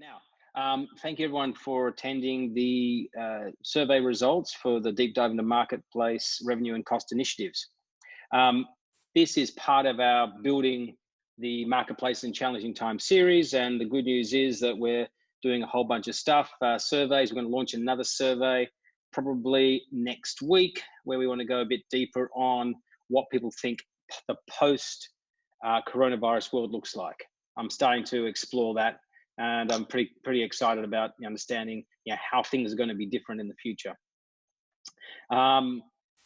Now, thank you everyone for attending the survey results for the deep dive into marketplace revenue and cost initiatives. This is part of our building the marketplace in challenging times series, and the good news is that we're doing a whole bunch of stuff, surveys. We're going to launch another survey probably next week, where we want to go a bit deeper on what people think the post coronavirus world looks like. I'm starting to explore that, and I'm pretty excited about understanding how things are going to be different in the future.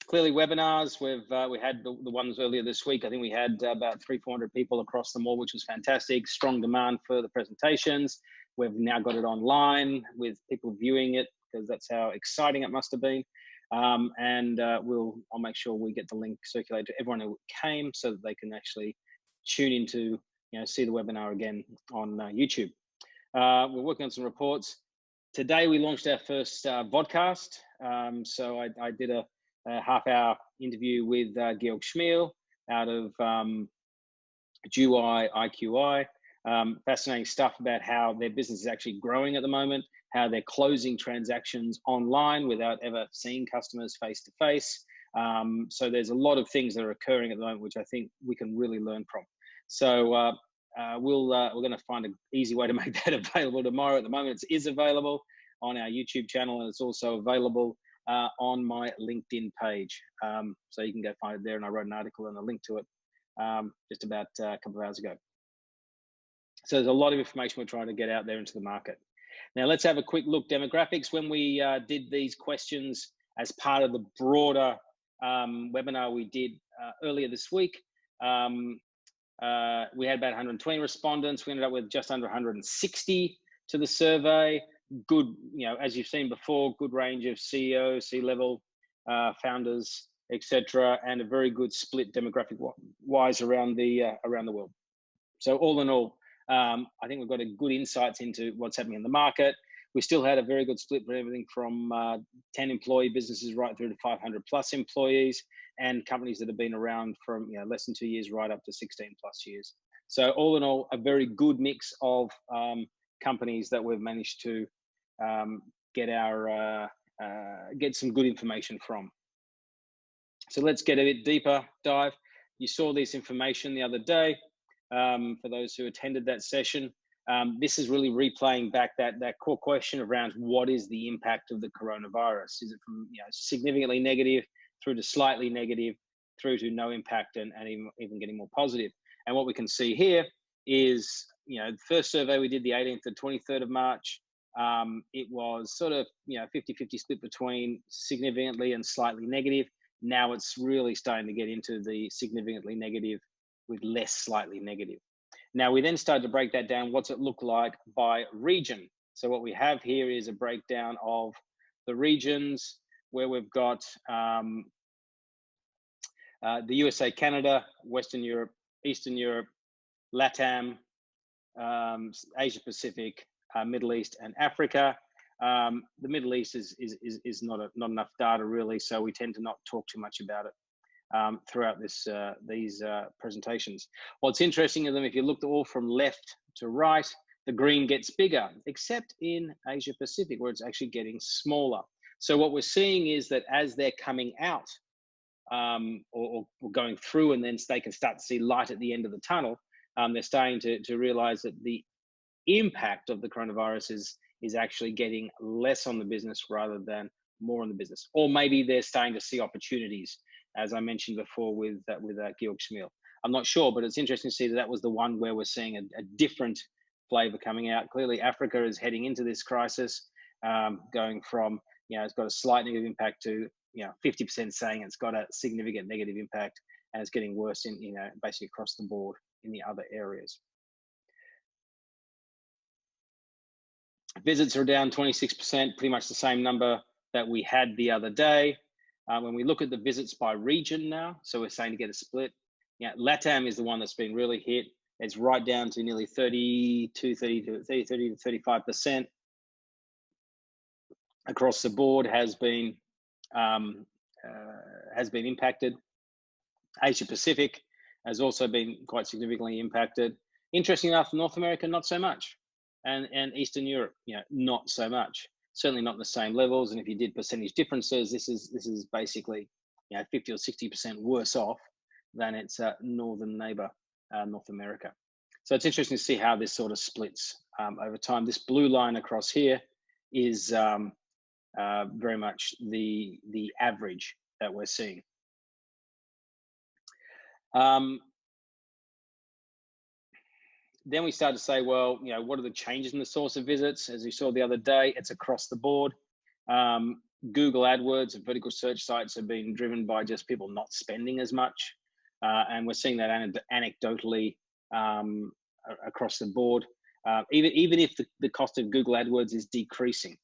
Clearly, webinars, we had the ones earlier this week. I think we had about 300-400 people across them all, which was fantastic. Strong demand for the presentations. We've now got it online with people viewing it, because that's how exciting it must have been. I'll make sure we get the link circulated to everyone who came, so that they can actually tune into, see the webinar again on YouTube. We're working on some reports. Today we launched our first vodcast. So I did a half-hour interview with Georg Schmiel out of GUI IQI. Fascinating stuff about how their business is actually growing at the moment, how they're closing transactions online without ever seeing customers face to face. So there's a lot of things that are occurring at the moment, which I think we can really learn from. So we're going to find an easy way to make that available tomorrow. At the moment, it is available on our YouTube channel, and it's also available on my LinkedIn page. So you can go find it there, and I wrote an article and a link to it just about a couple of hours ago. So there's a lot of information we're trying to get out there into the market. Now let's have a quick look. Demographics. When we did these questions as part of the broader webinar we did earlier this week, we had about 120 respondents. We ended up with just under 160 to the survey. Good, as you've seen before, good range of CEO, C-level founders, etc., and a very good split demographic-wise around the world. So all in all, I think we've got a good insights into what's happening in the market. We still had a very good split for everything from 10 employee businesses right through to 500 plus employees, and companies that have been around from less than 2 years right up to 16 plus years. So all in all, a very good mix of companies that we've managed to get some good information from. So let's get a bit deeper dive. You saw this information the other day. For those who attended that session, this is really replaying back that core question around what is the impact of the coronavirus? Is it from significantly negative through to slightly negative, through to no impact, and even getting more positive? And what we can see here is, the first survey we did the 18th to 23rd of March. It was sort of 50-50 split between significantly and slightly negative. Now it's really starting to get into the significantly negative with less slightly negative. Now we then started to break that down. What's it look like by region? So what we have here is a breakdown of the regions where we've got the USA, Canada, Western Europe, Eastern Europe, LATAM, Asia Pacific, Middle East, and Africa. The Middle East is not enough data really, so we tend to not talk too much about it throughout these presentations. What's interesting is that if you look all from left to right, the green gets bigger, except in Asia Pacific, where it's actually getting smaller. So what we're seeing is that as they're coming out or going through, and then they can start to see light at the end of the tunnel, they're starting to realize that the impact of the coronavirus is actually getting less on the business rather than more on the business. Or maybe they're starting to see opportunities, as I mentioned before with Georg Schmiel. I'm not sure, but it's interesting to see that was the one where we're seeing a different flavor coming out. Clearly, Africa is heading into this crisis, going from, it's got a slight negative impact to, 50% saying it's got a significant negative impact, and it's getting worse in, basically across the board in the other areas. Visits are down 26%, pretty much the same number that we had the other day. When we look at the visits by region now, so we're saying to get a split. LATAM is the one that's been really hit. It's right down to nearly 30 to 35% across the board has been impacted. Asia Pacific has also been quite significantly impacted. Interesting enough, North America not so much. and Eastern Europe, not so much. Certainly not the same levels. And if you did percentage differences, this is basically 50 or 60% worse off than its northern neighbor, North America. So it's interesting to see how this sort of splits over time. This blue line across here is very much the average that we're seeing. Then we start to say, well, what are the changes in the source of visits? As you saw the other day, it's across the board. Google AdWords and vertical search sites have been driven by just people not spending as much. And we're seeing that anecdotally across the board, even if the cost of Google AdWords is decreasing.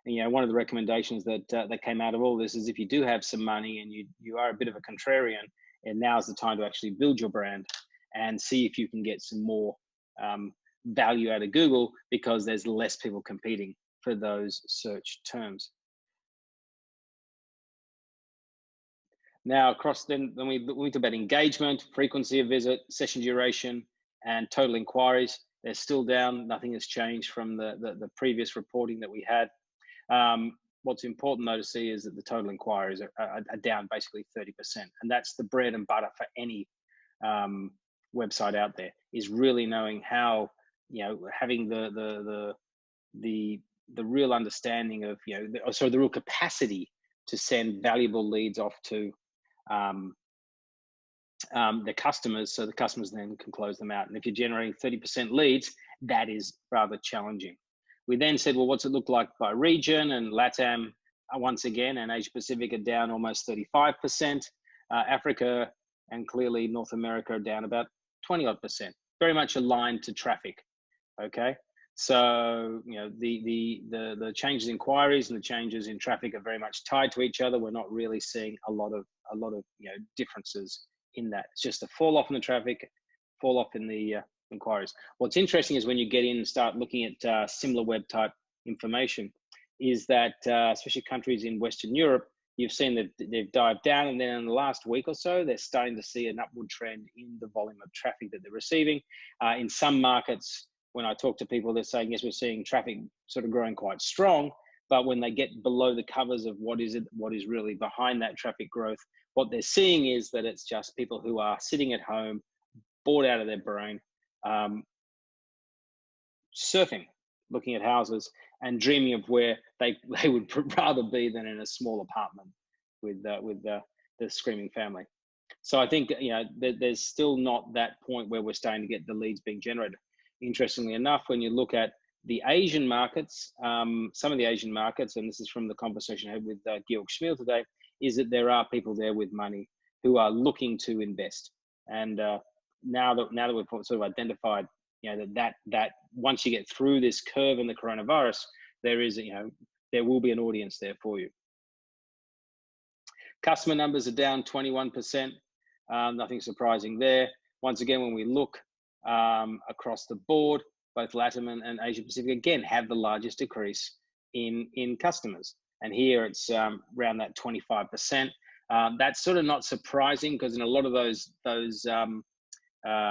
And, one of the recommendations that came out of all this is if you do have some money and you are a bit of a contrarian, and now's the time to actually build your brand and see if you can get some more value out of Google, because there's less people competing for those search terms. Now, then we talk about engagement, frequency of visit, session duration, and total inquiries. They're still down. Nothing has changed from the previous reporting that we had. What's important though to see is that the total inquiries are down basically 30%, and that's the bread and butter for any website out there, is really knowing how, having the real understanding of, the real capacity to send valuable leads off to the customers, so the customers then can close them out. And if you're generating 30% leads, that is rather challenging. We then said, well, what's it look like by region? And LATAM, once again, and Asia Pacific are down almost 35%. Africa and clearly North America are down about 20-odd%, very much aligned to traffic. Okay, so the changes in inquiries and the changes in traffic are very much tied to each other. We're not really seeing a lot of differences in that. It's just a fall off in the traffic, fall off in the inquiries. What's interesting is when you get in and start looking at similar web type information, is that especially countries in Western Europe, you've seen that they've dived down, and then in the last week or so, they're starting to see an upward trend in the volume of traffic that they're receiving. In some markets, when I talk to people, they're saying, yes, we're seeing traffic sort of growing quite strong, but when they get below the covers of what is really behind that traffic growth, what they're seeing is that it's just people who are sitting at home, bored out of their brain, surfing, looking at houses, and dreaming of where they would rather be than in a small apartment with the screaming family. So I think there's still not that point where we're starting to get the leads being generated. Interestingly enough, when you look at the Asian markets, some of the Asian markets, and this is from the conversation I had with Georg Schmiel today, is that there are people there with money who are looking to invest. And now that we've sort of identified, that once you get through this curve in the coronavirus, there will be an audience there for you. Customer numbers are down 21%. Nothing surprising there. Once again, when we look across the board, both LATAM and Asia Pacific again have the largest decrease in customers, and here it's around that 25%. That's sort of not surprising, because in a lot of those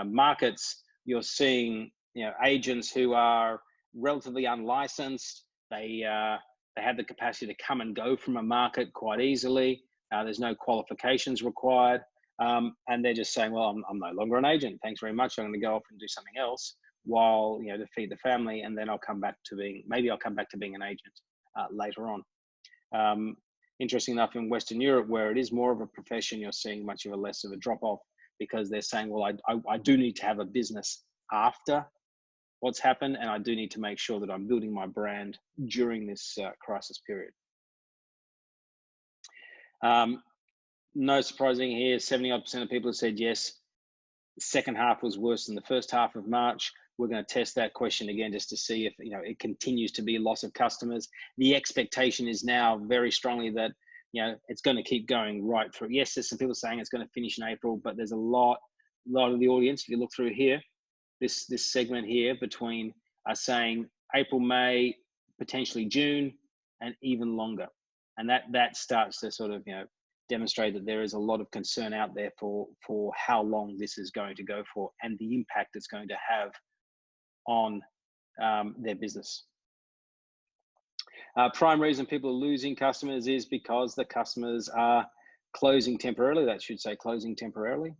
markets, you're seeing agents who are relatively unlicensed. They have the capacity to come and go from a market quite easily. There's no qualifications required, and they're just saying, well, I'm no longer an agent, thanks very much, I'm going to go off and do something else while to feed the family, and then I'll come back to being an agent later on. Interesting enough, in Western Europe, where it is more of a profession, you're seeing much of a less of a drop off, because they're saying, well, I do need to have a business after what's happened, and I do need to make sure that I'm building my brand during this crisis period. No surprising here, 70-odd% of people have said yes, the second half was worse than the first half of March. We're going to test that question again just to see if it continues to be loss of customers. The expectation is now very strongly that it's going to keep going right through. Yes, there's some people saying it's going to finish in April, but there's a lot of the audience, if you look through here, this segment here between are saying April, May, potentially June, and even longer. And that starts to sort of demonstrate that there is a lot of concern out there for how long this is going to go for, and the impact it's going to have on their business. Prime reason people are losing customers is because the customers are closing temporarily. That should say closing temporarily,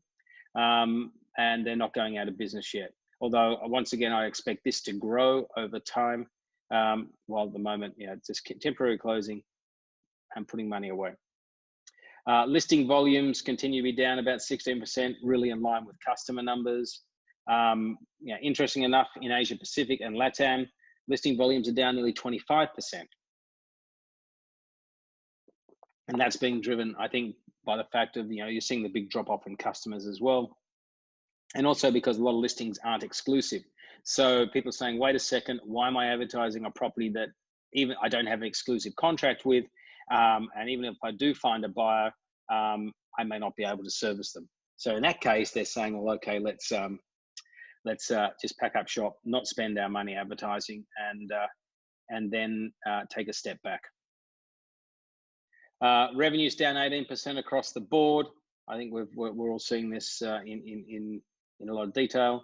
and they're not going out of business yet. Although once again, I expect this to grow over time. While at the moment, it's just temporary closing and putting money away. Listing volumes continue to be down about 16%, really in line with customer numbers. Interesting enough, in Asia Pacific and LATAM, listing volumes are down nearly 25%. And that's being driven, I think, by the fact of, you're seeing the big drop off in customers as well. And also because a lot of listings aren't exclusive. So people are saying, wait a second, why am I advertising a property that even I don't have an exclusive contract with? And even if I do find a buyer, I may not be able to service them. So in that case, they're saying, well, okay, let's just pack up shop, not spend our money advertising, and then take a step back. Revenues down 18% across the board. I think we're all seeing this in a lot of detail.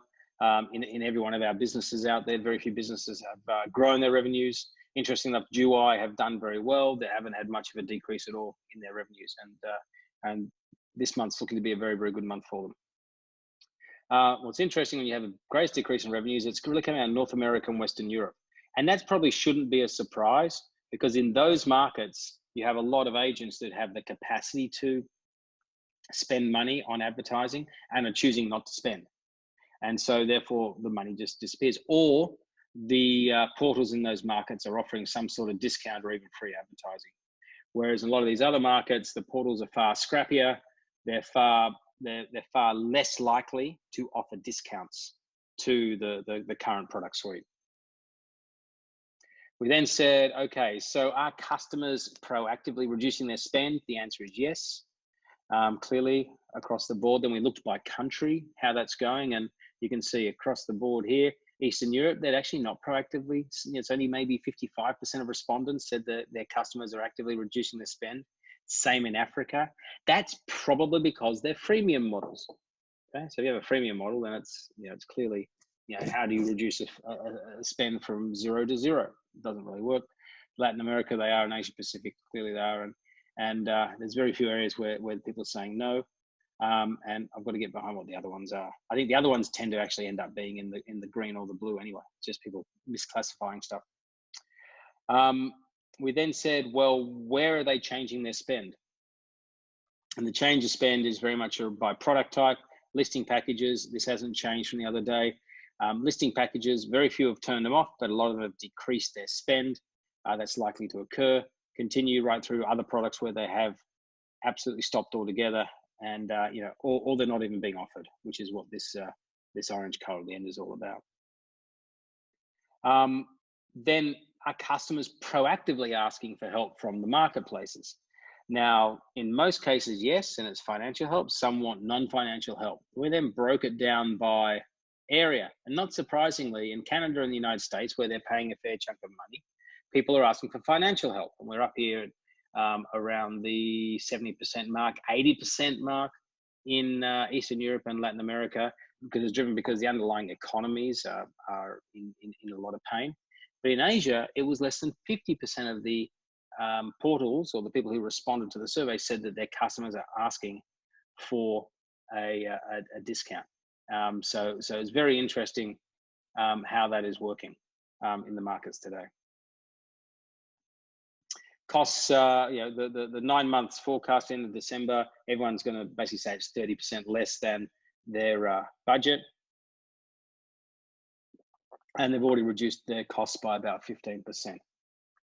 In every one of our businesses out there, very few businesses have grown their revenues. Interesting enough, Dubai have done very well. They haven't had much of a decrease at all in their revenues, and this month's looking to be a very, very good month for them. What's interesting, when you have a great decrease in revenues, it's really coming out of North America and Western Europe. And that probably shouldn't be a surprise, because in those markets, you have a lot of agents that have the capacity to spend money on advertising and are choosing not to spend. And so therefore the money just disappears. Or the portals in those markets are offering some sort of discount or even free advertising. Whereas in a lot of these other markets, the portals are far scrappier. They're far less likely to offer discounts to the current product suite. We then said, okay, so are customers proactively reducing their spend? The answer is yes, clearly across the board. Then we looked by country, how that's going, and you can see across the board here, Eastern Europe, they're actually not proactively. It's only maybe 55% of respondents said that their customers are actively reducing their spend. Same in Africa. That's probably because they're freemium models. Okay, so if you have a freemium model, then it's clearly, how do you reduce a spend from 0 to 0? It doesn't really work. Latin America, they are. In Asia Pacific, clearly they are. And there's very few areas where people are saying no. And I've got to get behind what the other ones are. I think the other ones tend to actually end up being in the green or the blue anyway. Just people misclassifying stuff. We then said, well, where are they changing their spend? And the change of spend is very much by product type. Listing packages, this hasn't changed from the other day. Listing packages, very few have turned them off, but a lot of them have decreased their spend. That's likely to occur. Continue right through other products where they have absolutely stopped altogether, and or they're not even being offered, which is what this orange color at the end is all about. Then are customers proactively asking for help from the marketplaces? Now, in most cases, yes, and it's financial help. Some want non-financial help. We then broke it down by area. And not surprisingly, in Canada and the United States, where they're paying a fair chunk of money, people are asking for financial help. And we're up here at around the 70% mark, 80% mark in Eastern Europe and Latin America, because it's driven because the underlying economies are in a lot of pain. But in Asia, it was less than 50% of the portals, or the people who responded to the survey, said that their customers are asking for a discount. So it's very interesting how that is working in the markets today. Costs, the 9 months forecast end of December, everyone's going to basically say it's 30% less than their budget. And they've already reduced their costs by about 15%,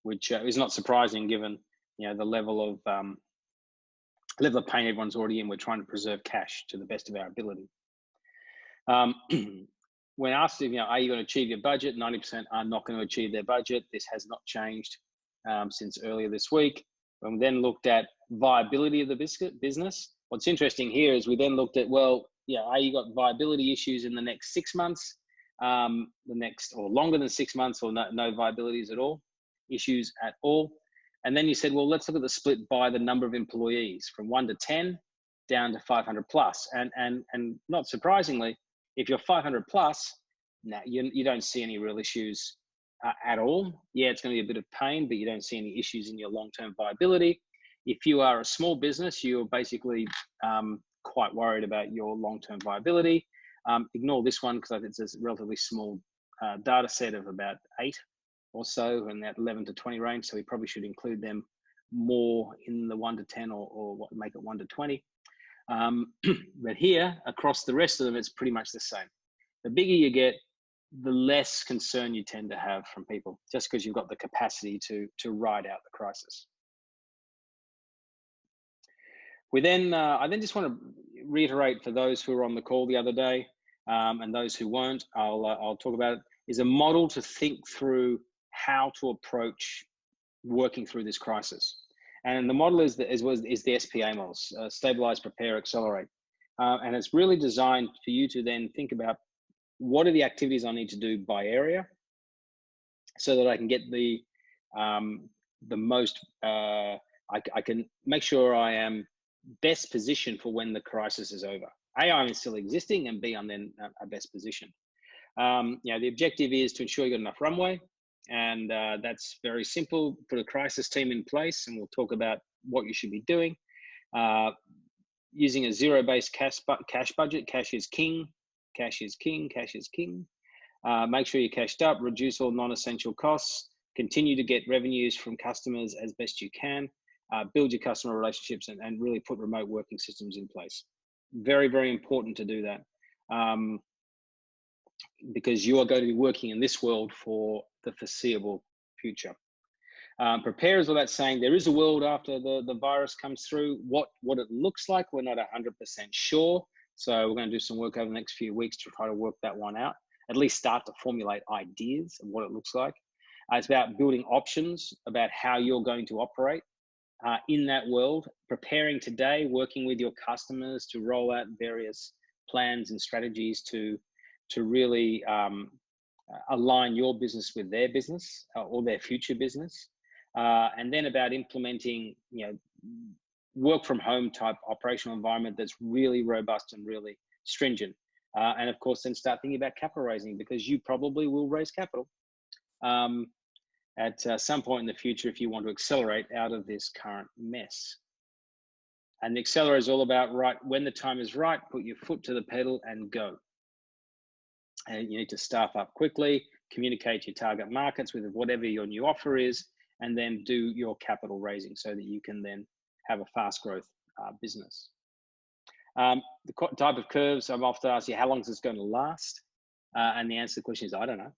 which is not surprising given the level of pain everyone's already in. We're trying to preserve cash to the best of our ability. When asked if are you going to achieve your budget, 90% are not going to achieve their budget. This has not changed since earlier this week. When we then looked at viability of the business, what's interesting here is we then looked at, well, are you got viability issues in the next 6 months, or longer than 6 months, or no viabilities at all, issues at all. And then you said, well, let's look at the split by the number of employees from 1 to 10 down to 500 plus. And not surprisingly, if you're 500 plus, no, you don't see any real issues at all. Yeah, it's going to be a bit of pain, but you don't see any issues in your long-term viability. If you are a small business, you're basically quite worried about your long-term viability. Ignore this one because I think it's a relatively small data set of about 8 or so in that 11 to 20 range. So we probably should include them more in the 1 to 10 or what make it 1 to 20. But here, across the rest of them, it's pretty much the same. The bigger you get, the less concern you tend to have from people, just because you've got the capacity to ride out the crisis. I then just want to reiterate for those who were on the call the other day, and those who weren't, I'll talk about it, is a model to think through how to approach working through this crisis. And the model is the SPA models, stabilize, prepare, accelerate. And it's really designed for you to then think about what are the activities I need to do by area so that I can get the most, I can make sure I am best positioned for when the crisis is over. A, I'm still existing, and B, I'm then a best position. The objective is to ensure you got enough runway, and that's very simple. Put a crisis team in place, and we'll talk about what you should be doing. Using a zero-based cash budget. Cash is king. Cash is king. Cash is king. Make sure you're cashed up. Reduce all non-essential costs. Continue to get revenues from customers as best you can. Build your customer relationships and really put remote working systems in place. Very, very important to do that, because you are going to be working in this world for the foreseeable future. Prepare is all that saying there is a world after the virus comes through. What it looks like, we're not 100% sure. So we're going to do some work over the next few weeks to try to work that one out, at least start to formulate ideas of what it looks like. It's about building options about how you're going to operate in that world, preparing today, working with your customers to roll out various plans and strategies to really align your business with their business or their future business. And then about implementing, work from home type operational environment that's really robust and really stringent. And of course, then start thinking about capital raising, because you probably will raise capital at some point in the future if you want to accelerate out of this current mess. And the accelerator is all about, right, when the time is right, put your foot to the pedal and go. And you need to staff up quickly, communicate your target markets with whatever your new offer is, and then do your capital raising so that you can then have a fast growth business. The type of curves, I'm often asked you, how long is this going to last? And the answer to the question is, I don't know,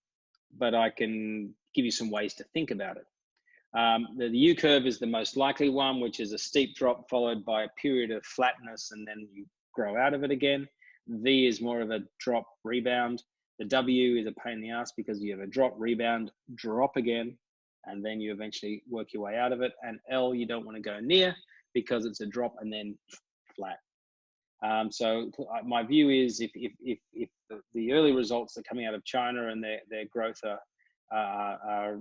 but I can give you some ways to think about it. The U curve is the most likely one, which is a steep drop followed by a period of flatness, and then you grow out of it again. V is more of a drop rebound. The W is a pain in the ass because you have a drop, rebound, drop again, and then you eventually work your way out of it. And L, you don't want to go near because it's a drop and then flat. So my view is if the early results that are coming out of China and their growth are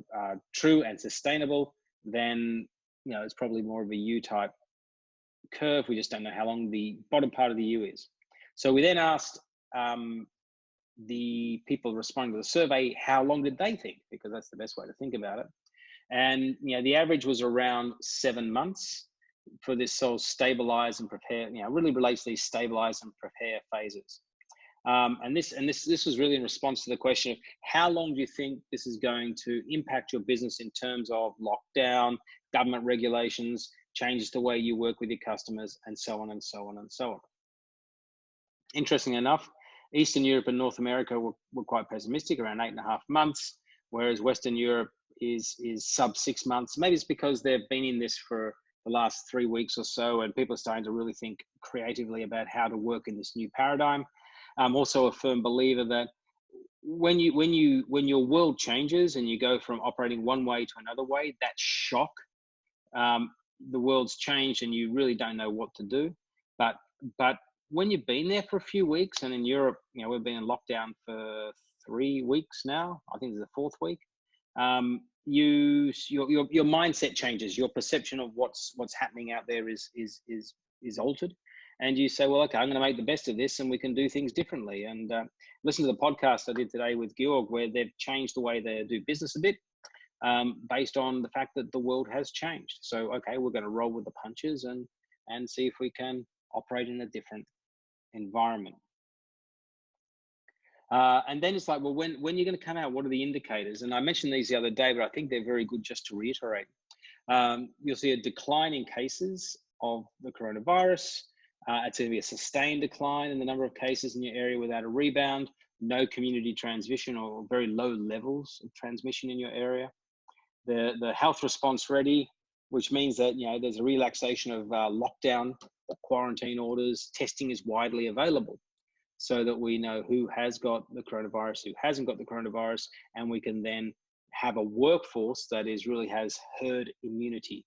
true and sustainable, then it's probably more of a U type curve. We just don't know how long the bottom part of the U is. So we then asked the people responding to the survey, how long did they think? Because that's the best way to think about it. And the average was around 7 months for this sort of stabilize and prepare. Really relates to these stabilize and prepare phases. And this was really in response to the question of how long do you think this is going to impact your business in terms of lockdown, government regulations, changes to the way you work with your customers, and so on and so on and so on. Interestingly enough, Eastern Europe and North America were quite pessimistic, around 8.5 months, whereas Western Europe is sub 6 months. Maybe it's because they've been in this for the last 3 weeks or so, and people are starting to really think creatively about how to work in this new paradigm. I'm also a firm believer that when your world changes and you go from operating one way to another way, that shock, the world's changed and you really don't know what to do. But when you've been there for a few weeks, and in Europe, we've been in lockdown for 3 weeks now, I think it's the 4th week, your mindset changes. Your perception of what's happening out there is is altered, and you say, well, okay, I'm going to make the best of this, and we can do things differently. And listen to the podcast I did today with Georg, where they've changed the way they do business a bit, based on the fact that the world has changed. So, okay, we're going to roll with the punches and see if we can operate in a different environment. And then it's like, well, when you're going to come out, what are the indicators? And I mentioned these the other day, but I think they're very good just to reiterate. You'll see a decline in cases of the coronavirus. It's going to be a sustained decline in the number of cases in your area without a rebound, no community transmission or very low levels of transmission in your area. The health response ready, which means that, you know, there's a relaxation of lockdown or quarantine orders. Testing is widely available so that we know who has got the coronavirus, who hasn't got the coronavirus, and we can then have a workforce that really has herd immunity.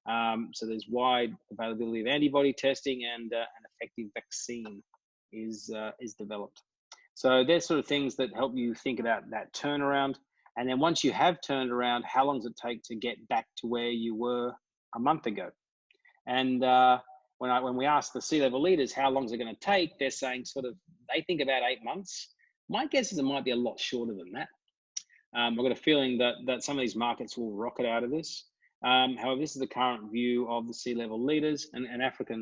So there's wide availability of antibody testing, and an effective vaccine is developed. So there's sort of things that help you think about that turnaround. And then once you have turned around, how long does it take to get back to where you were a month ago? And when we ask the C-level leaders how long is it going to take, they're saying they think about 8 months. My guess is it might be a lot shorter than that. I've got a feeling that some of these markets will rocket out of this. However, this is the current view of the C-level leaders, and Africa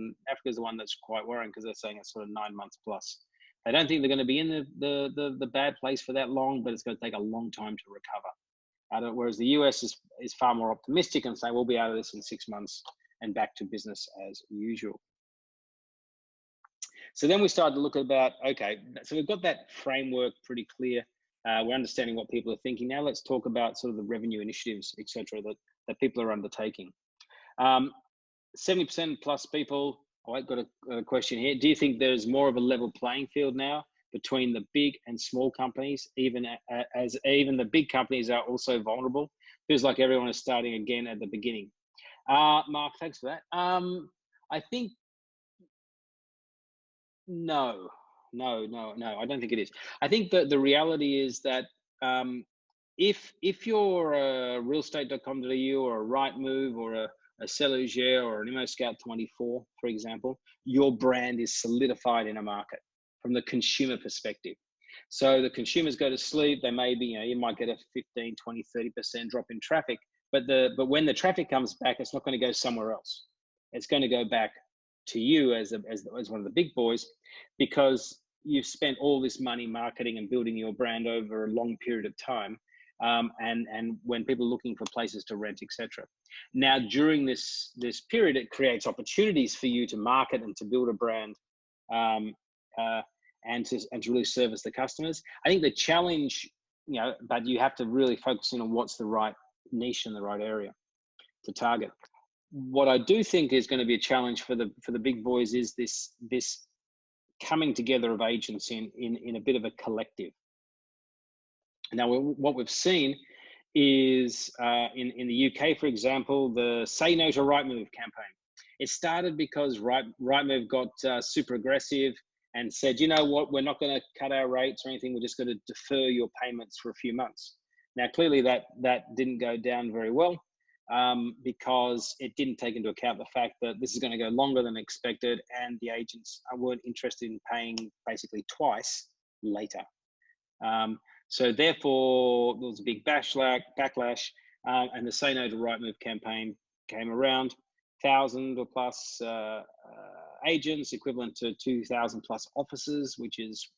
is the one that's quite worrying, because they're saying it's sort of 9 months plus. They don't think they're going to be in the bad place for that long, but it's going to take a long time to recover. Whereas the US is far more optimistic and saying we'll be out of this in 6 months and back to business as usual. So then we started to look about, okay, so we've got that framework pretty clear. We're understanding what people are thinking. Now let's talk about sort of the revenue initiatives, et cetera, that people are undertaking. 70% plus people, I've got a question here. Do you think there's more of a level playing field now between the big and small companies, even as the big companies are also vulnerable? Feels like everyone is starting again at the beginning. Mark, thanks for that. I think no, I don't think it is. I think that the reality is that if you're a realestate.com.au or a Rightmove or a Seluger or an ImmoScout24, for example, your brand is solidified in a market from the consumer perspective. So the consumers go to sleep, they may be, you might get a 15, 20, 30% drop in traffic, but when the traffic comes back, it's not going to go somewhere else. It's going to go back to you as one of the big boys, because you've spent all this money marketing and building your brand over a long period of time. And when people are looking for places to rent, etc. Now, during this period, it creates opportunities for you to market and to build a brand, and to really service the customers. I think the challenge, but you have to really focus in on what's the right niche in the right area to target. What I do think is going to be a challenge for the big boys is this coming together of agents in a bit of a collective. Now, what we've seen is in the UK, for example, the Say No to Rightmove campaign. It started because Rightmove got super aggressive and said, you know what, we're not going to cut our rates or anything. We're just going to defer your payments for a few months. Now, clearly that didn't go down very well, because it didn't take into account the fact that this is going to go longer than expected, and the agents weren't interested in paying basically twice later. So therefore, there was a big backlash, and the Say No to Rightmove campaign came around. 1,000 or plus agents, equivalent to 2,000 plus offices, which is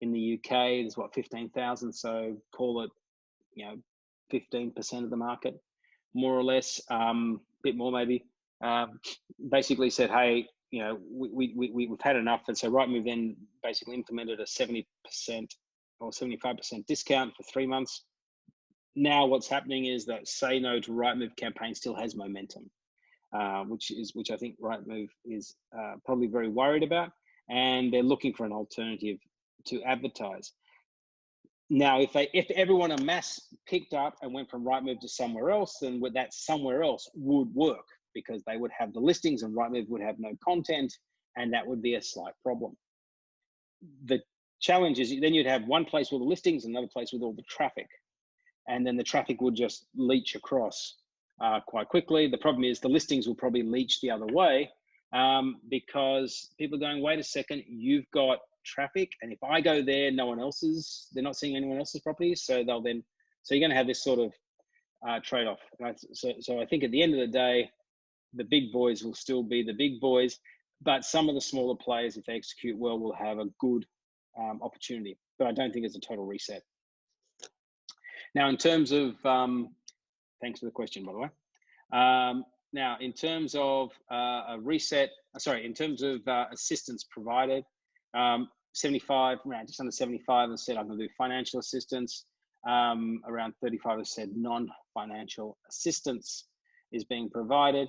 in the UK, there's 15,000. So call it, 15% of the market, more or less, a bit more maybe. Basically said, hey, we've had enough, and so Rightmove then basically implemented a 70% or 75% discount for 3 months. Now what's happening is that Say No to Rightmove campaign still has momentum, which I think Rightmove is probably very worried about, and they're looking for an alternative to advertise. Now, if everyone en masse picked up and went from Rightmove to somewhere else, then that somewhere else would work, because they would have the listings and Rightmove would have no content, and that would be a slight problem. The challenge is then you'd have one place with the listings, another place with all the traffic, and then the traffic would just leach across quite quickly. The problem is the listings will probably leach the other way, because people are going, wait a second, you've got traffic, and if I go there, they're not seeing anyone else's properties, so you're going to have this sort of trade-off. So I think at the end of the day, the big boys will still be the big boys, but some of the smaller players, if they execute well, will have a good opportunity. But I don't think it's a total reset. Now, in terms of, thanks for the question, by the way. Now, in terms of a reset, in terms of assistance provided, 75, just under 75 have said I'm going to do financial assistance. Around 35 have said non-financial assistance is being provided.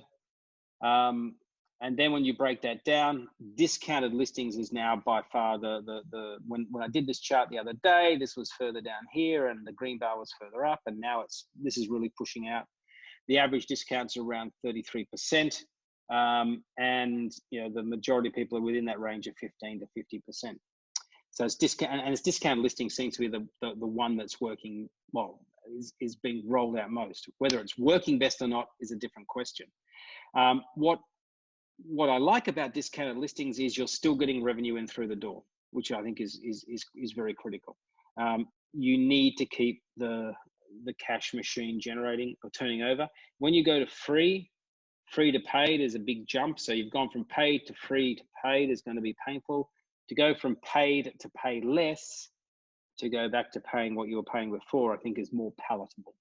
And then when you break that down, discounted listings is now by far when I did this chart the other day, this was further down here and the green bar was further up, and now this is really pushing out. The average discounts are around 33%, and the majority of people are within that range of 15 to 50%. So it's discounted listing seems to be the one that's working well, is being rolled out most. Whether it's working best or not is a different question. What I like about discounted listings is you're still getting revenue in through the door, which I think is very critical. You need to keep the cash machine generating or turning over. When you go to free to paid is a big jump. So you've gone from paid to free to paid is going to be painful. To go from paid to pay less, to go back to paying what you were paying before, I think is more palatable.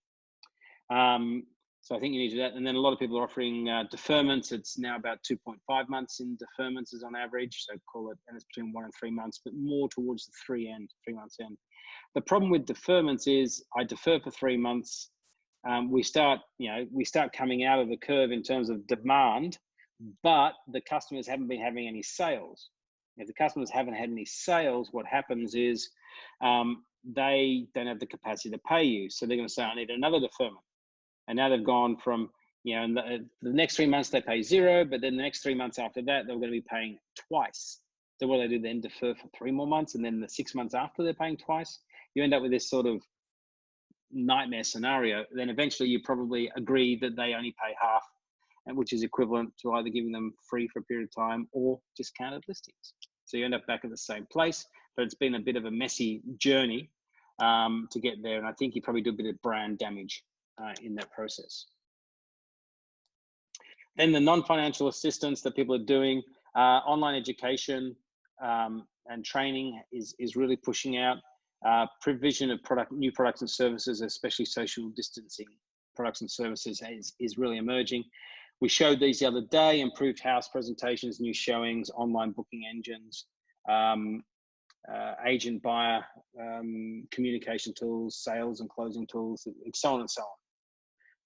So I think you need to do that. And then a lot of people are offering deferments. It's now about 2.5 months in deferments is on average. So call it, and it's between 1 and 3 months, but more towards the 3 months end. The problem with deferments is I defer for 3 months. We start coming out of the curve in terms of demand, but the customers haven't been having any sales. If the customers haven't had any sales, what happens is they don't have the capacity to pay you. So they're going to say, I need another deferment. And now they've gone from, in the next 3 months they pay 0, but then the next 3 months after that, they're going to be paying twice. So what do they do then? Defer for 3 more months, and then the 6 months after they're paying twice. You end up with this sort of nightmare scenario. Then eventually you probably agree that they only pay half, and which is equivalent to either giving them free for a period of time or discounted listings. So you end up back at the same place, but it's been a bit of a messy journey to get there. And I think you probably do a bit of brand damage in that process. Then the non-financial assistance that people are doing, online education and training is really pushing out. Provision of new products and services, especially social distancing products and services is really emerging. We showed these the other day: improved house presentations, new showings, online booking engines, agent buyer communication tools, sales and closing tools, so on and so on.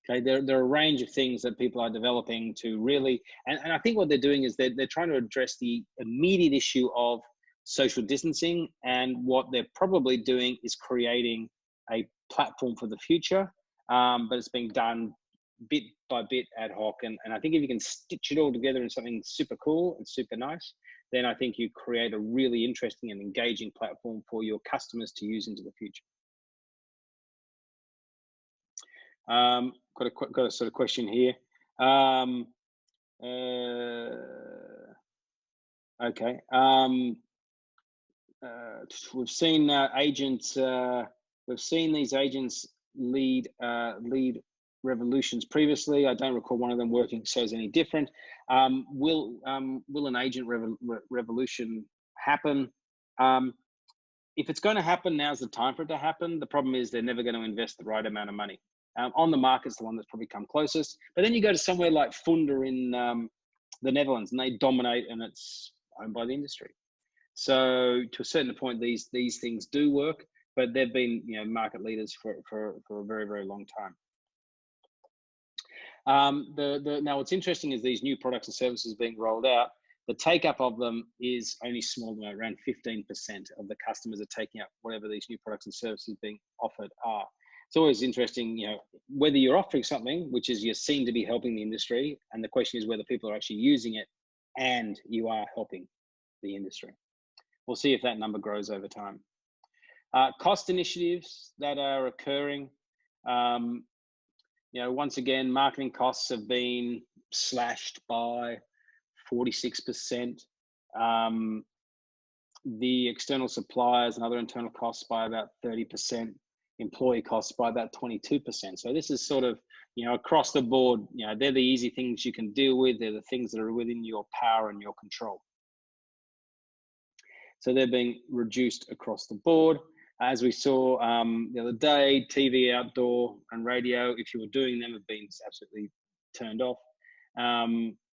Okay, there are a range of things that people are developing to really, and I think what they're doing is they're trying to address the immediate issue of social distancing, and what they're probably doing is creating a platform for the future, but it's being done bit by bit ad hoc, and I think if you can stitch it all together in something super cool and super nice, then I think you create a really interesting and engaging platform for your customers to use into the future. Got a sort of question here. Okay. We've seen agents. We've seen these agents lead revolutions previously. I don't recall one of them working shows any different. Will an agent revolution happen? If it's going to happen, now's the time for it to happen. The problem is they're never going to invest the right amount of money. On the market's the one that's probably come closest. But then you go to somewhere like Funda in the Netherlands, and they dominate, and it's owned by the industry. So to a certain point, these things do work, but they've been market leaders for a very, very long time. Now what's interesting is these new products and services being rolled out. The take up of them is only small, around 15% of the customers are taking up whatever these new products and services being offered are. It's always interesting, whether you're offering something which is you seem to be helping the industry, and the question is whether people are actually using it and you are helping the industry. We'll see if that number grows over time. Cost initiatives that are occurring. Once again, marketing costs have been slashed by 46%. The external suppliers and other internal costs by about 30%, employee costs by about 22%. So this is sort of, across the board, they're the easy things you can deal with. They're the things that are within your power and your control. So they're being reduced across the board. As we saw the other day, TV, outdoor, and radio, if you were doing them, have been absolutely turned off.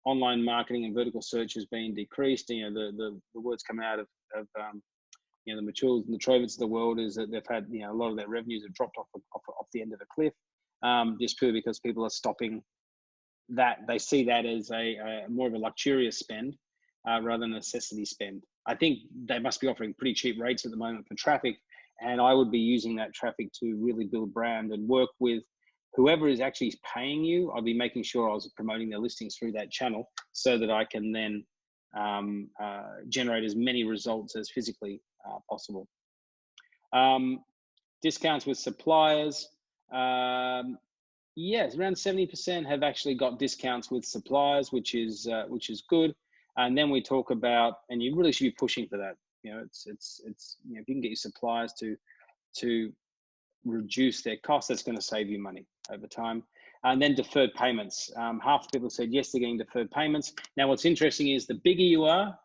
Online marketing and vertical search has been decreased. The words coming out of the Matures and the Trovits of the world is that they've had, a lot of their revenues have dropped off the end of the cliff, just purely because people are stopping that. They see that as a more of a luxurious spend rather than a necessity spend. I think they must be offering pretty cheap rates at the moment for traffic, and I would be using that traffic to really build brand and work with whoever is actually paying you. I'll be making sure I was promoting their listings through that channel so that I can then generate as many results as physically possible. Discounts with suppliers. Yes, around 70% have actually got discounts with suppliers, which is good. And then we talk about, and you really should be pushing for that. It's if you can get your suppliers to reduce their costs, that's going to save you money over time. And then deferred payments. Half the people said yes, they're getting deferred payments. Now, what's interesting is the bigger you are,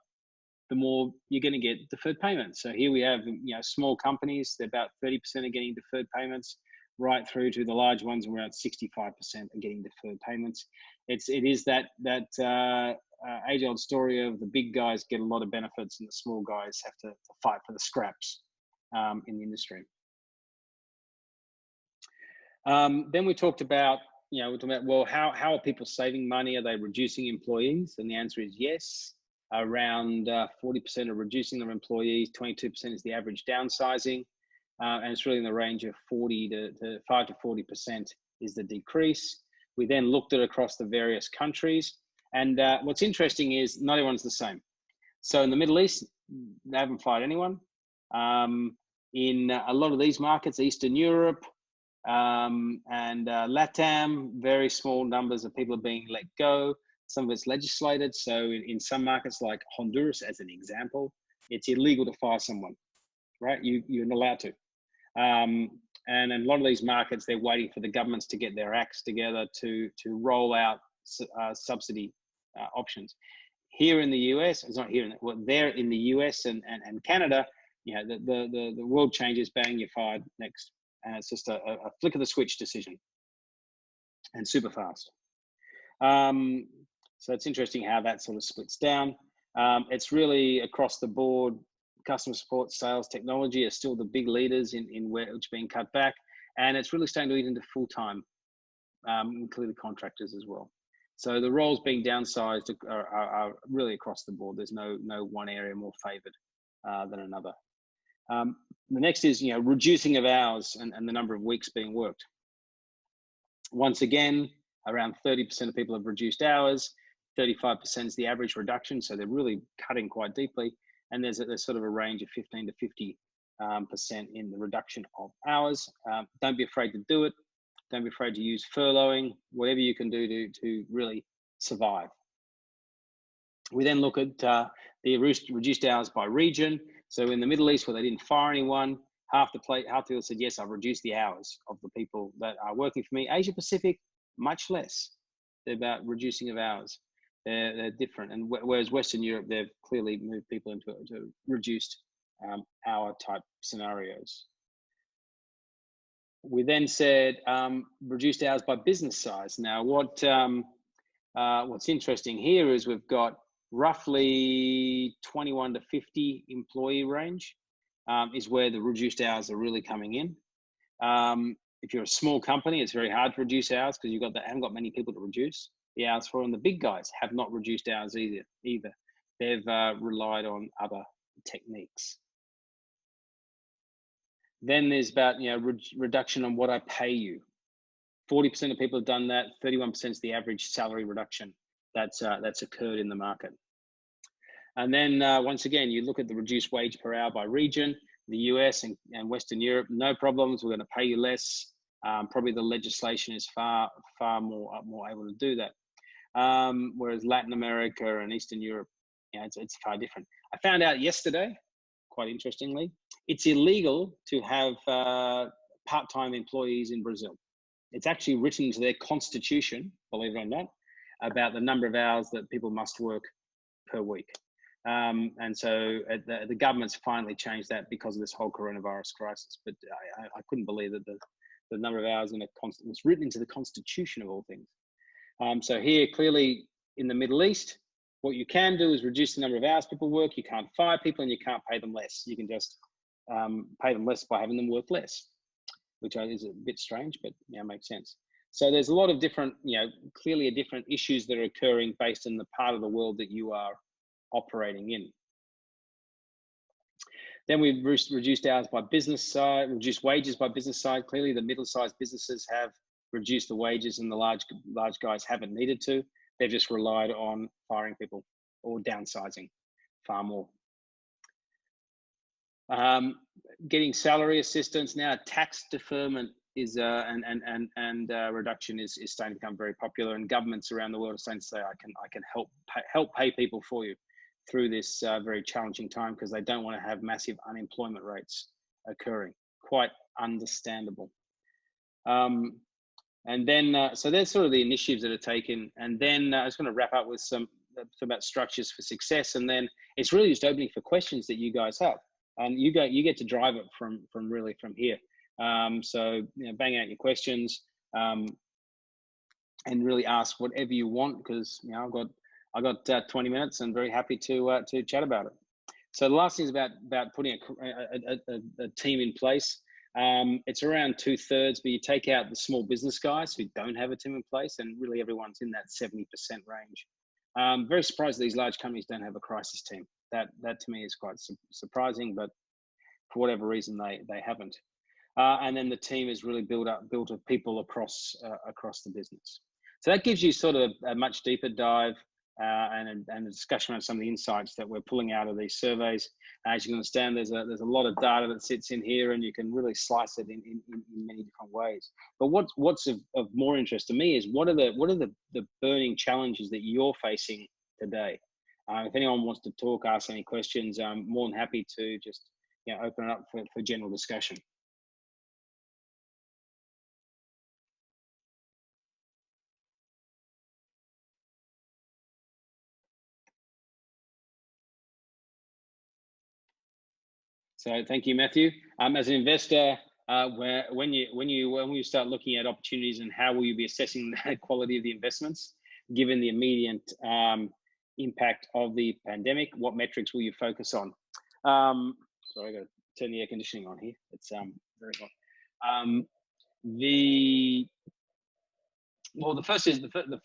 the more you're going to get deferred payments. So here we have, small companies, they're about 30% are getting deferred payments, right through to the large ones, around 65% are getting deferred payments. It is that age-old story of the big guys get a lot of benefits and the small guys have to fight for the scraps in the industry. Then we talked about, well, how are people saving money? Are they reducing employees? And the answer is yes. Around 40% are reducing their employees. 22% is the average downsizing. And it's really in the range of 5 to 40% is the decrease. We then looked at across the various countries. And what's interesting is not everyone's the same. So in the Middle East, they haven't fired anyone. In a lot of these markets, Eastern Europe, and LATAM, very small numbers of people are being let go. Some of it's legislated. So in some markets like Honduras, as an example, it's illegal to fire someone, right? You're not allowed to. And in a lot of these markets, they're waiting for the governments to get their acts together to roll out subsidy options. Here in the US, it's not here, there in the US and Canada, the world changes, bang, you're fired next. And it's just a flick of the switch decision and super fast. So it's interesting how that sort of splits down. It's really across the board. Customer support, sales, technology are still the big leaders in where it's being cut back. And it's really starting to eat into full-time, including contractors as well. So the roles being downsized are really across the board. There's no one area more favored than another. The next is, reducing of hours and the number of weeks being worked. Once again, around 30% of people have reduced hours. 35% is the average reduction. So they're really cutting quite deeply. And there's sort of a range of 15 to 50% in the reduction of hours. Don't be afraid to do it. Don't be afraid to use furloughing, whatever you can do to really survive. We then look at the reduced hours by region. So in the Middle East, where they didn't fire anyone, half the people said, yes, I've reduced the hours of the people that are working for me. Asia Pacific, much less. They're about reducing of hours. They're different. And whereas Western Europe, they've clearly moved people into reduced hour type scenarios. We then said reduced hours by business size. Now, what's interesting here is we've got roughly 21 to 50 employee range is where the reduced hours are really coming in. If you're a small company, it's very hard to reduce hours because they haven't got many people to reduce the hours for. And the big guys have not reduced hours either. They've relied on other techniques. Then there's about reduction on what I pay you. 40% of people have done that. 31% is the average salary reduction that's occurred in the market. And then once again, you look at the reduced wage per hour by region. The US and Western Europe, no problems. We're going to pay you less. Probably the legislation is far more able to do that. whereas Latin America and Eastern Europe, it's far different. I found out yesterday, quite interestingly, it's illegal to have part-time employees in Brazil. It's actually written into their constitution, believe it or not, about the number of hours that people must work per week. And so the government's finally changed that because of this whole coronavirus crisis. But I couldn't believe that the number of hours was written into the constitution of all things. So here, clearly in the Middle East, what you can do is reduce the number of hours people work. You can't fire people and you can't pay them less. You can just pay them less by having them work less, which is a bit strange, but makes sense. So there's a lot of different, clearly different issues that are occurring based on the part of the world that you are operating in. Then we've reduced hours by business side, reduced wages by business side. Clearly the middle-sized businesses have reduced the wages and the large guys haven't needed to. They've just relied on firing people or downsizing far more. Getting salary assistance now, tax deferment is and reduction is starting to become very popular, and governments around the world are starting to say, I can help pay people for you through this very challenging time, because they don't want to have massive unemployment rates occurring. Quite understandable. And then, so there's sort of the initiatives that are taken. And then I was going to wrap up with some about structures for success. And then it's really just opening for questions that you guys have. And you get to drive it from here. So bang out your questions and really ask whatever you want, because I got 20 minutes and very happy to chat about it. So the last thing is about putting a team in place. It's around 2/3, but you take out the small business guys who don't have a team in place, and really everyone's in that 70% range. Very surprised that these large companies don't have a crisis team. That to me is quite surprising, but for whatever reason they haven't. And then the team is really built of people across the business. So that gives you sort of a much deeper dive and a discussion around some of the insights that we're pulling out of these surveys. As you can understand, there's a lot of data that sits in here, and you can really slice it in many different ways. But what's of more interest to me is what are the burning challenges that you're facing today? If anyone wants to talk, ask any questions, I'm more than happy to just open it up for general discussion. So thank you, Matthew. As an investor, when you start looking at opportunities, and how will you be assessing the quality of the investments given the immediate impact of the pandemic? What metrics will you focus on? Sorry, I got to turn the air conditioning on here. It's very hot. The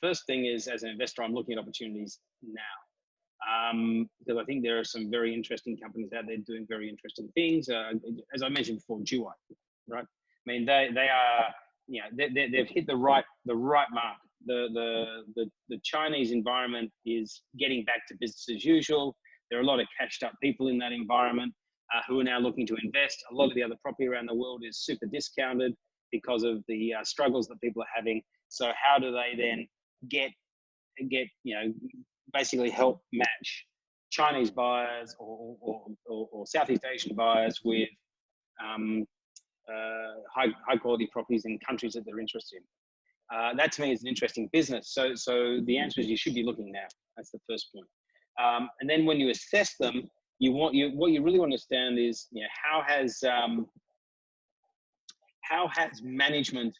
first thing is, as an investor, I'm looking at opportunities now. Because I think there are some very interesting companies out there doing very interesting things. As I mentioned before, Duai, right? I mean, they are, they've hit the right mark. The Chinese environment is getting back to business as usual. There are a lot of cashed up people in that environment who are now looking to invest. A lot of the other property around the world is super discounted because of the struggles that people are having. So how do they then get basically help match Chinese buyers or Southeast Asian buyers with high quality properties in countries that they're interested in? That to me is an interesting business. So the answer is you should be looking now. That's the first point. And then when you assess them, what you really want to understand is how has management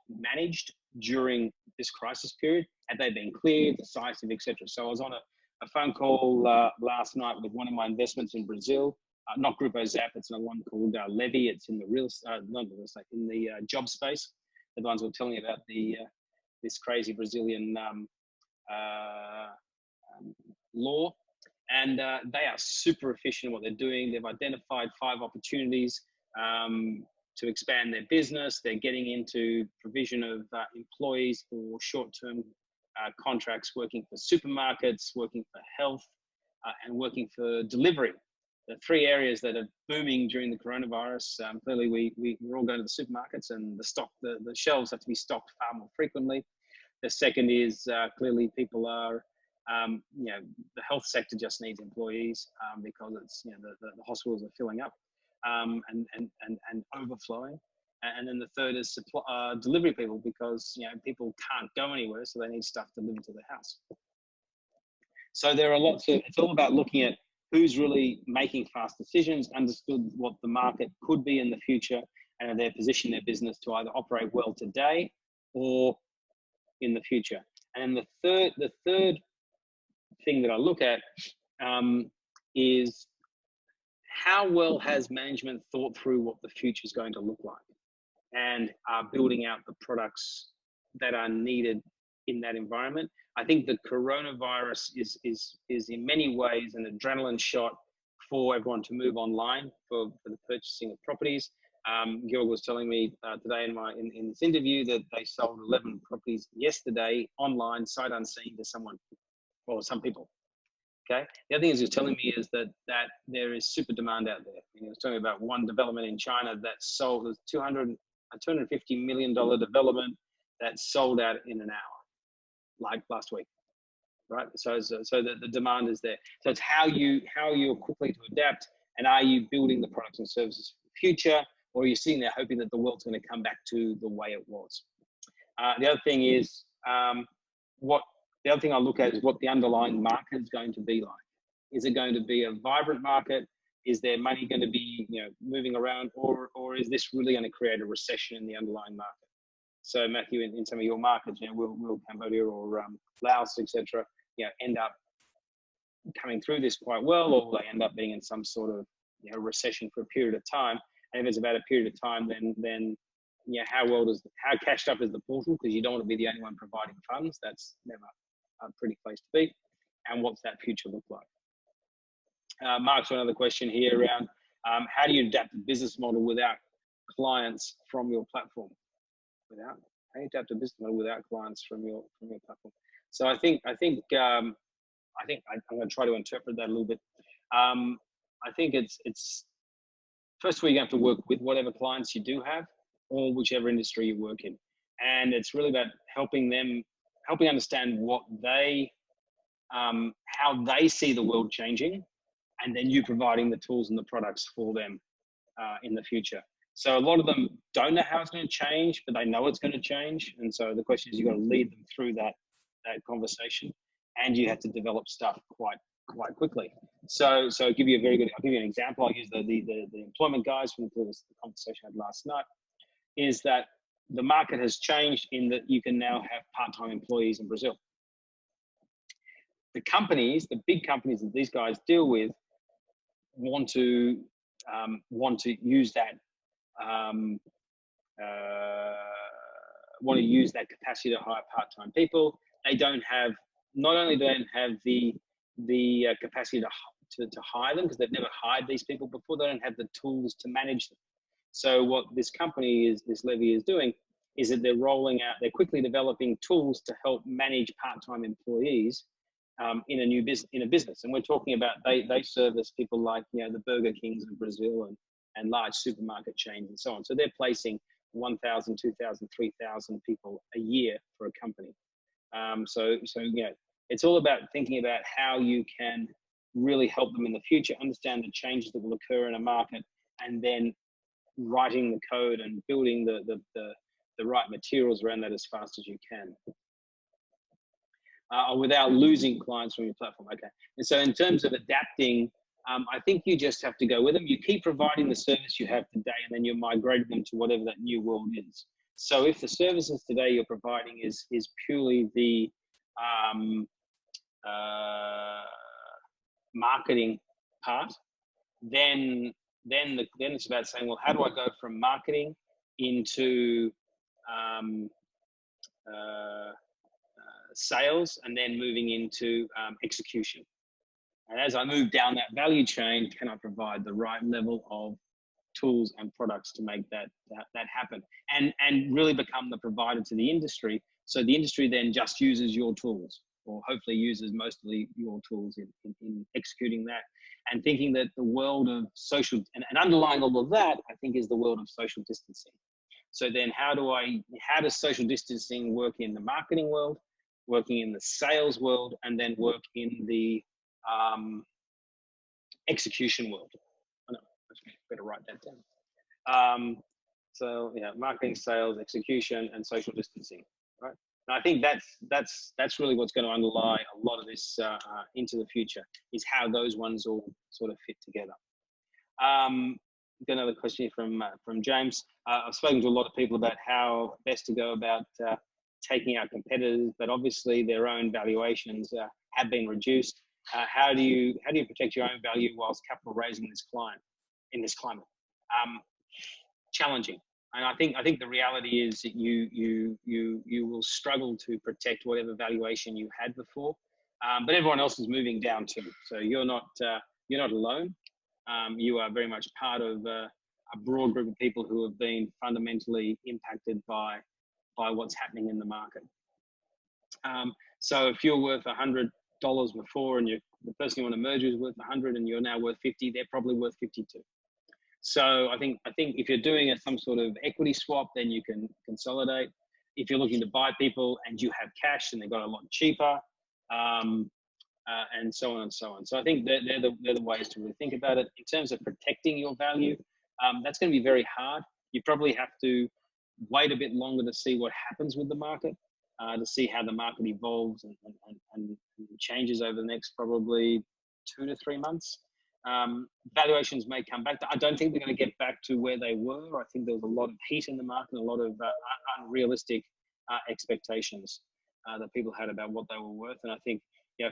managed during this crisis period? Have they been clear, decisive, etc.? So I was on a phone call last night with one of my investments in Brazil, not Grupo Zap. It's another one called Levy. It's in the in the job space. The ones were telling me about this crazy Brazilian law, and they are super efficient in what they're doing. They've identified 5 opportunities to expand their business. They're getting into provision of employees for short-term contracts, working for supermarkets, working for health, and working for delivery. The 3 areas that are booming during the coronavirus. Clearly, we're all going to the supermarkets, and the shelves have to be stocked far more frequently. The second is clearly people are, you know, the health sector just needs employees because it's, you know, the hospitals are filling up and overflowing. And then the third is delivery people, because, you know, people can't go anywhere, so they need stuff delivered to their house. So there are lots of, it's all about looking at who's really making fast decisions, understood what the market could be in the future, and they're positioning their business to either operate well today or in the future. And the third thing that I look at is how well has management thought through what the future is going to look like, and are building out the products that are needed in that environment. I think the coronavirus is in many ways an adrenaline shot for everyone to move online for the purchasing of properties. Georg was telling me today in this interview that they sold 11 properties yesterday online, sight unseen, to someone or some people. Okay. The other thing he was telling me is that there is super demand out there. He was telling me about one development in China that sold, a $250 million development that sold out in an hour, like last week, right? So the demand is there. So it's how you're quickly to adapt, and are you building the products and services for the future, or are you sitting there hoping that the world's going to come back to the way it was? The other thing is the other thing I look at is what the underlying market is going to be like. Is it going to be a vibrant market? Is there money going to be, you know, moving around, or is this really going to create a recession in the underlying market? So Matthew, in some of your markets, you know, will Cambodia or Laos, etc., you know, end up coming through this quite well, or will they end up being in some sort of, you know, recession for a period of time? And if it's about a period of time, then yeah, how cashed up is the portal? Because you don't want to be the only one providing funds. That's never a pretty place to be. And what's that future look like? Mark's another question here around how do you adapt the business model without clients from your platform? How do you adapt a business model without clients from your platform? So I think I'm going to try to interpret that a little bit. I think it's first of all, you have to work with whatever clients you do have, or whichever industry you work in, and it's really about helping understand what they how they see the world changing, and then you providing the tools and the products for them in the future. So a lot of them don't know how it's going to change, but they know it's going to change. And so the question is, you've got to lead them through that conversation, and you have to develop stuff quite quickly. So I'll give you an example. I'll use the employment guys from the conversation I had last night, is that the market has changed in that you can now have part-time employees in Brazil. The big companies that these guys deal with want to use that capacity to hire part-time people. They don't have, not only do they don't have the capacity to hire them, because they've never hired these people before, they don't have the tools to manage them. So what this Levy is doing is that they're quickly developing tools to help manage part-time employees in a business. And we're talking about, they service people like, you know, the Burger Kings of Brazil and large supermarket chains and so on. So they're placing 1,000, 2,000, 3,000 people a year for a company. So you know, it's all about thinking about how you can really help them in the future, understand the changes that will occur in a market, and then writing the code and building the right materials around that as fast as you can, without losing clients from your platform. Okay. And so in terms of adapting, I think you just have to go with them. You keep providing the service you have today, and then you're migrating them to whatever that new world is. So if the services today you're providing is purely the marketing part, then it's about saying, well, how do I go from marketing into sales, and then moving into execution? And as I move down that value chain, can I provide the right level of tools and products to make that happen, and really become the provider to the industry? So the industry then just uses your tools, or hopefully uses mostly your tools in executing that, and thinking that the world of social, and underlying all of that, I think, is the world of social distancing. So then how does social distancing work in the marketing world, working in the sales world, and then work in the execution world? I know, I better write that down. So yeah, marketing, sales, execution, and social distancing, right? And I think that's really what's going to underlie a lot of this into the future, is how those ones all sort of fit together. Got another question here from James. I've spoken to a lot of people about how best to go about taking out competitors, but obviously their own valuations have been reduced. How do you protect your own value whilst capital raising in this climate? Challenging, and I think the reality is that you will struggle to protect whatever valuation you had before, but everyone else is moving down too. So you're not alone. You are very much part of a broad group of people who have been fundamentally impacted by what's happening in the market. So if you're worth $100 before, and the person you want to merge with is worth 100, and you're now worth 50, they're probably worth 52. So I think if you're doing some sort of equity swap, then you can consolidate. If you're looking to buy people and you have cash and they've got a lot cheaper, and so on and so on. So I think they're the ways to really think about it. In terms of protecting your value, that's going to be very hard. You probably have to wait a bit longer to see what happens with the market, to see how the market evolves and changes over the next probably 2 to 3 months. Valuations may come back. I don't think they're going to get back to where they were. I think there was a lot of heat in the market, a lot of unrealistic expectations that people had about what they were worth. And I think,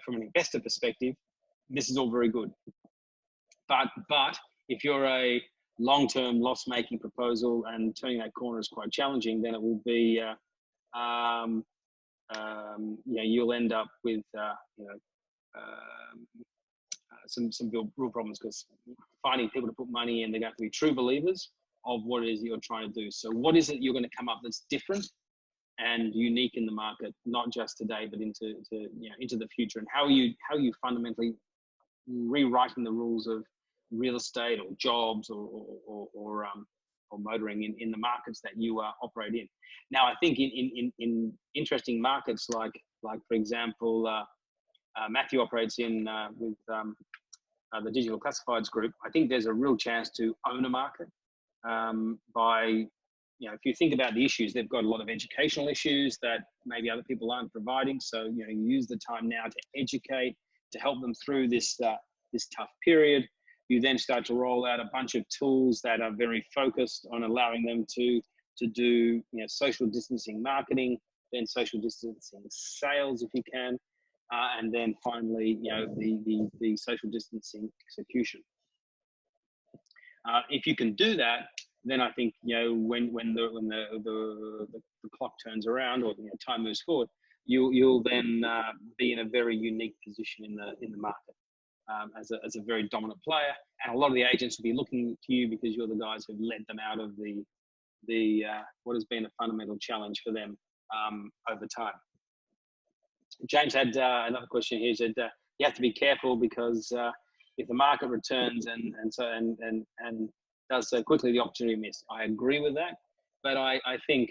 from an investor perspective, this is all very good. But if you're a long-term loss-making proposal and turning that corner is quite challenging, then it will be, you'll end up with, some real problems, because finding people to put money in, they're going to have to be true believers of what it is that you're trying to do. So what is it you're going to come up that's different and unique in the market, not just today, but into the future? And how are you fundamentally rewriting the rules of real estate or jobs or motoring in the markets that you operate in? Now, I think in interesting markets like for example, Matthew operates in with the digital classifieds group. I think there's a real chance to own a market by, if you think about the issues, they've got a lot of educational issues that maybe other people aren't providing. So, you use the time now to educate, to help them through this tough period. You then start to roll out a bunch of tools that are very focused on allowing them to do, social distancing marketing, then social distancing sales if you can, and then finally, the social distancing execution. If you can do that, then I think, when the clock turns around, or time moves forward, you'll then be in a very unique position in the market as a very dominant player, and a lot of the agents will be looking to you because you're the guys who've led them out of the what has been a fundamental challenge for them over time. James had another question here. He said you have to be careful because if the market returns and does so quickly, the opportunity missed. I agree with that, but I think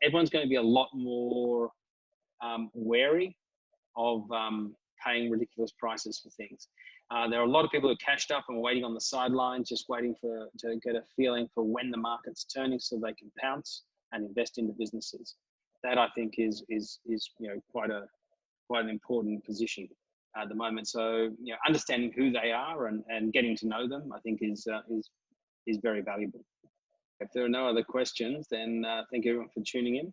everyone's going to be a lot more wary of paying ridiculous prices for things. There are a lot of people who are cashed up and waiting on the sidelines, just waiting to get a feeling for when the market's turning so they can pounce and invest into businesses. That I think is quite an important position at the moment. So understanding who they are and getting to know them, I think is very valuable. If there are no other questions, then thank you everyone for tuning in.